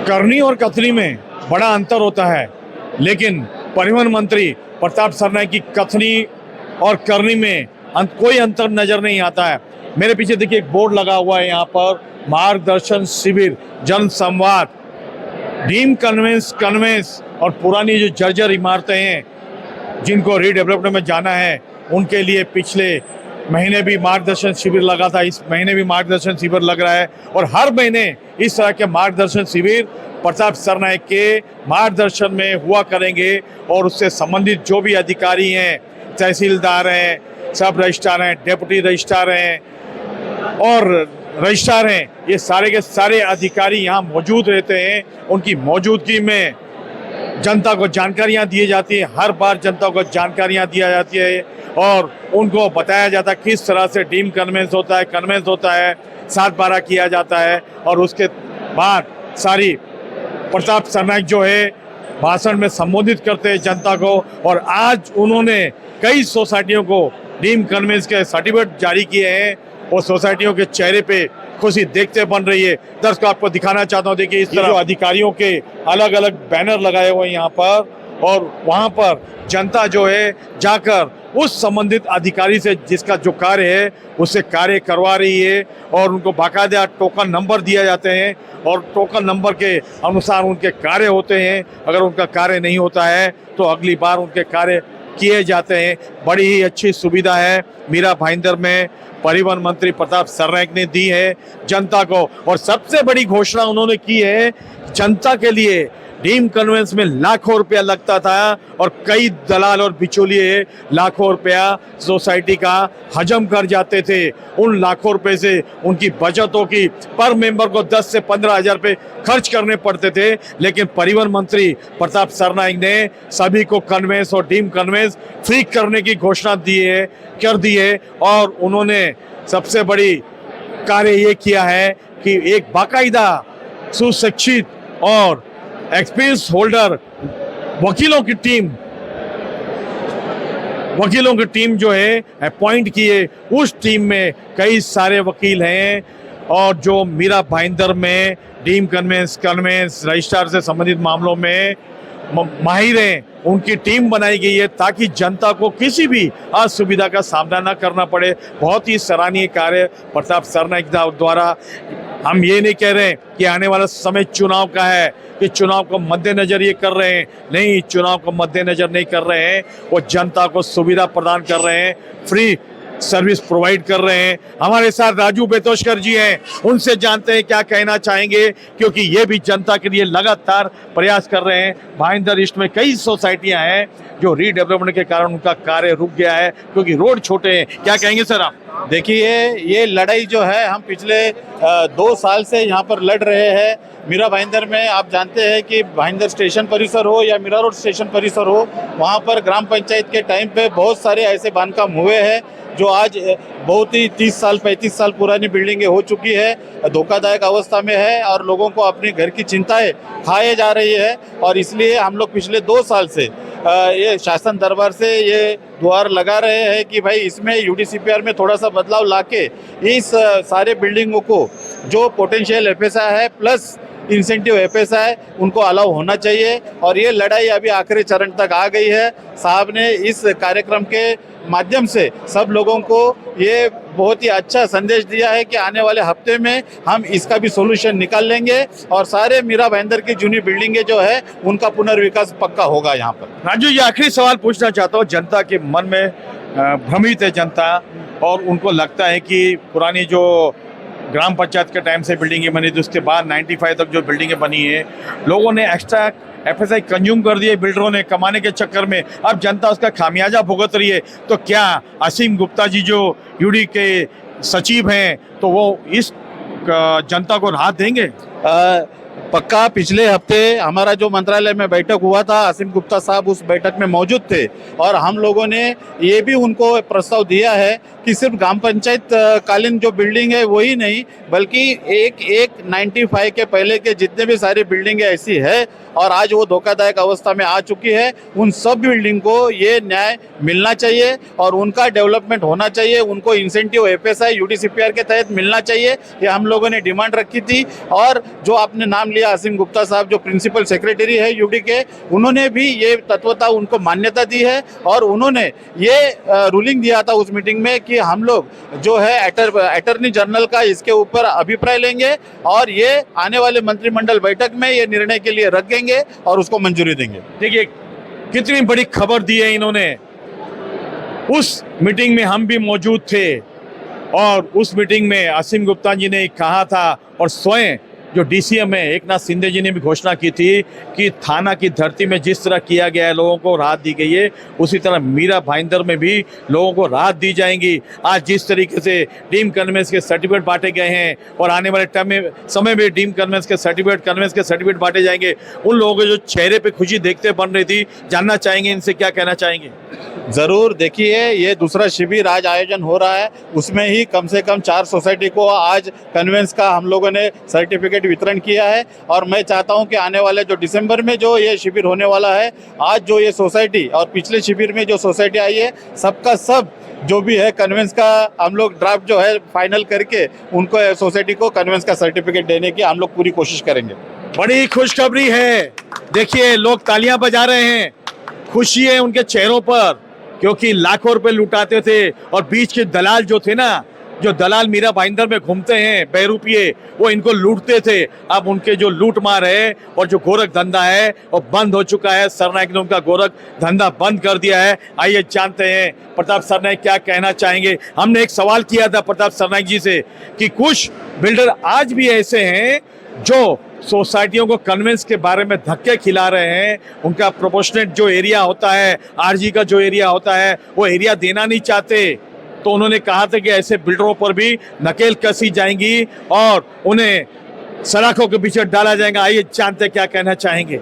करनी और कथनी में बड़ा अंतर होता है, लेकिन परिवहन मंत्री प्रताप सरनाईक की कथनी और करनी में कोई अंतर नजर नहीं आता है। मेरे पीछे देखिए एक बोर्ड लगा हुआ है, यहाँ पर मार्गदर्शन शिविर जन संवाद, डीम कन्वेंस और पुरानी जो जर्जर इमारतें हैं जिनको रीडेवलपमेंट में जाना है उनके लिए पिछले महीने भी मार्गदर्शन शिविर लगा था, इस महीने भी मार्गदर्शन शिविर लग रहा है और हर महीने इस तरह के मार्गदर्शन शिविर प्रताप सरनाईक के मार्गदर्शन में हुआ करेंगे और उससे संबंधित जो भी अधिकारी हैं, तहसीलदार हैं, सब रजिस्ट्रार हैं, डेप्यूटी रजिस्ट्रार हैं और रजिस्ट्रार हैं, ये सारे के सारे अधिकारी यहाँ मौजूद रहते हैं। उनकी मौजूदगी में जनता को जानकारियाँ दी जाती है, हर बार जनता को जानकारियाँ दिया जाती है और उनको बताया जाता है किस तरह से डीम कन्वेंस होता है 7/12 किया जाता है और उसके बाद सारी प्रताप सरनाईक जो है भाषण में संबोधित करते हैं जनता को। और आज उन्होंने कई सोसाइटियों को डीम कन्वेंस के सर्टिफिकेट जारी किए हैं और सोसाइटियों के चेहरे पे खुशी देखते बन रही है। दर्शकों आपको दिखाना चाहता हूँ, देखिए इस तरह अधिकारियों के अलग अलग बैनर लगाए हुए हैं यहाँ पर और वहाँ पर जनता जो है जाकर उस संबंधित अधिकारी से जिसका जो कार्य है उससे कार्य करवा रही है और उनको बाकायदा टोकन नंबर दिए जाते हैं और टोकन नंबर के अनुसार उनके कार्य होते हैं। अगर उनका कार्य नहीं होता है तो अगली बार उनके कार्य किए जाते हैं। बड़ी ही अच्छी सुविधा है मीरा भाईंदर में परिवहन मंत्री प्रताप सरनाईक ने दी है जनता को। और सबसे बड़ी घोषणा उन्होंने की है, जनता के लिए डीम कन्वेंस में लाखों रुपया लगता था और कई दलाल और बिचौलिए लाखों रुपया सोसाइटी का हजम कर जाते थे। उन लाखों रुपए से उनकी बचतों की पर मेंबर को 10 से 15 हजार रुपये खर्च करने पड़ते थे, लेकिन परिवहन मंत्री प्रताप सरनाईक ने सभी को कन्वेंस और डीम कन्वेंस फ्री करने की घोषणा कर दी है। और उन्होंने सबसे बड़ी कार्य ये किया है कि एक बाकायदा सुशिक्षित और एक्सपीरियंस होल्डर वकीलों की टीम जो है अपॉइंट किए। उस टीम में कई सारे वकील हैं और जो मीरा भाईंदर में डीम कन्वेंस रजिस्ट्रार से संबंधित मामलों में माहिर हैं, उनकी टीम बनाई गई है ताकि जनता को किसी भी असुविधा का सामना न करना पड़े। बहुत ही सराहनीय कार्य प्रताप सरनाईक द्वारा। हम ये नहीं कह रहे हैं कि आने वाला समय चुनाव का है कि चुनाव को मद्देनजर ये कर रहे हैं, नहीं, चुनाव को मद्देनजर नहीं कर रहे हैं, वो जनता को सुविधा प्रदान कर रहे हैं, फ्री सर्विस प्रोवाइड कर रहे हैं। हमारे साथ राजू बेतोशकर जी हैं, उनसे जानते हैं क्या कहना चाहेंगे, क्योंकि ये भी जनता के लिए लगातार प्रयास कर रहे हैं। भाईंदर ईस्ट में कई सोसाइटियां हैं जो रीडेवलपमेंट के कारण उनका कार्य रुक गया है क्योंकि रोड छोटे हैं। क्या कहेंगे सर आप? देखिए, ये लड़ाई जो है हम पिछले 2 साल से यहाँ पर लड़ रहे हैं। मीरा भाईंदर में आप जानते हैं कि भाईंदर स्टेशन परिसर हो या मीरा रोड स्टेशन परिसर हो, वहाँ पर ग्राम पंचायत के टाइम पे बहुत सारे ऐसे बांधकाम हुए हैं जो आज बहुत ही 30 साल 35 साल पुरानी बिल्डिंगें हो चुकी है, धोखादायक अवस्था में है और लोगों को अपने घर की चिंताएं खाए जा रही है। और इसलिए हम लोग पिछले 2 साल से ये शासन दरबार से ये गुहार लगा रहे हैं कि भाई इसमें यूडीसीपीआर में थोड़ा सा बदलाव लाके इस सारे बिल्डिंगों को जो पोटेंशियल एफएसआई है प्लस इंसेंटिव एफएसआई उनको अलाउ होना चाहिए। और ये लड़ाई अभी आखिरी चरण तक आ गई है। साहब ने इस कार्यक्रम के माध्यम से सब लोगों को ये बहुत ही अच्छा संदेश दिया है कि आने वाले हफ्ते में हम इसका भी सोल्यूशन निकाल लेंगे और सारे मीरा भाईंदर की जूनी बिल्डिंगें जो है उनका पुनर्विकास पक्का होगा। यहाँ पर राजू जी, आखिरी सवाल पूछना चाहता हूँ। जनता के मन में भ्रमित है जनता और उनको लगता है कि पुरानी जो ग्राम पंचायत के टाइम से बिल्डिंगें बनी थी उसके बाद 95 तक जो बिल्डिंगें बनी है, लोगों ने एक्स्ट्रा एफएसआई कंज्यूम कर दिए बिल्डरों ने कमाने के चक्कर में, अब जनता उसका खामियाजा भुगत रही है। तो क्या असीम गुप्ता जी जो यूडी के सचिव हैं तो वो इस जनता को राहत देंगे? पक्का। पिछले हफ्ते हमारा जो मंत्रालय में बैठक हुआ था, असीम गुप्ता साहब उस बैठक में मौजूद थे और हम लोगों ने ये भी उनको प्रस्ताव दिया है कि सिर्फ ग्राम पंचायत कालीन जो बिल्डिंग है वही नहीं बल्कि एक 95 के पहले के जितने भी सारी बिल्डिंगें ऐसी है और आज वो धोखादायक अवस्था में आ चुकी है, उन सब बिल्डिंग को ये न्याय मिलना चाहिए और उनका डेवलपमेंट होना चाहिए। उनको इंसेंटिव एफएसआई यूडीसीपीआर के तहत मिलना चाहिए, ये हम लोगों ने डिमांड रखी थी। और जो आपने नाम नाम लिया असीम गुप्ता साहब, जो प्रिंसिपल सेक्रेटरी है यूडी के, उन्होंने भी ये तत्वता उनको मान्यता दी है और उन्होंने ये रूलिंग दिया था उस मीटिंग में कि हम लोग जो है अटॉर्नी जनरल का इसके ऊपर अभिप्राय लेंगे और ये आने वाले मंत्रिमंडल बैठक में ये निर्णय के लिए रखेंगे और उसको मंजूरी देंगे। देखिए कितनी बड़ी खबर दी है इन्होंने। उस मीटिंग में हम भी मौजूद थे और उस मीटिंग में असीम गुप्ता जी ने कहा था और स्वयं जो डीसीएम है एकनाथ शिंदे जी ने भी घोषणा की थी कि थाना की धरती में जिस तरह किया गया है, लोगों को राहत दी गई है, उसी तरह मीरा भाईंदर में भी लोगों को राहत दी जाएंगी। आज जिस तरीके से डीम कन्वेंस के सर्टिफिकेट बांटे गए हैं और आने वाले टाइम में समय में डीम कन्वेंस के सर्टिफिकेट बांटे जाएंगे, उन लोगों के जो चेहरे पे खुशी देखते बन रही थी, जानना चाहेंगे इनसे क्या कहना चाहेंगे। जरूर, देखिए ये दूसरा शिविर आज आयोजन हो रहा है, उसमें ही कम से कम 4 सोसाइटी को आज कन्वेंस का हम लोगों ने सर्टिफिकेट वितरण किया है और मैं चाहता हूं कि आने वाले जो दिसंबर में जो ये शिविर होने वाला है, आज जो ये सोसाइटी और पिछले शिविर में जो सोसाइटी आई है, सबका सब जो भी है कन्वेंस का हम लोग ड्राफ्ट जो है फाइनल करके उनको सोसाइटी को कन्वेंस का सर्टिफिकेट देने की हम लोग पूरी कोशिश करेंगे। बड़ी खुशखबरी है, देखिए लोग तालियां बजा रहे हैं, खुशी है उनके चेहरों पर, क्योंकि लाखों रुपए लुटाते थे और बीच के दलाल जो थे ना, जो दलाल मीरा भाईंदर में घूमते हैं बेरुपये, वो इनको लूटते थे। अब उनके जो लूट मार है और जो गोरख धंधा है वो बंद हो चुका है। सरनाईक ने उनका गोरख धंधा बंद कर दिया है। आइए जानते हैं प्रताप सरनाईक क्या कहना चाहेंगे। हमने एक सवाल किया था प्रताप सरनाईक जी से कि कुछ बिल्डर आज भी ऐसे हैं जो सोसाइटियों को कन्वेंस के बारे में धक्के खिला रहे हैं, उनका प्रोपोर्शनेट जो एरिया होता है, आरजी का जो एरिया होता है, वो एरिया देना नहीं चाहते। तो उन्होंने कहा था कि ऐसे बिल्डरों पर भी नकेल कसी जाएंगी और उन्हें सलाखों के पीछे डाला जाएगा। आइए जानते क्या कहना चाहेंगे।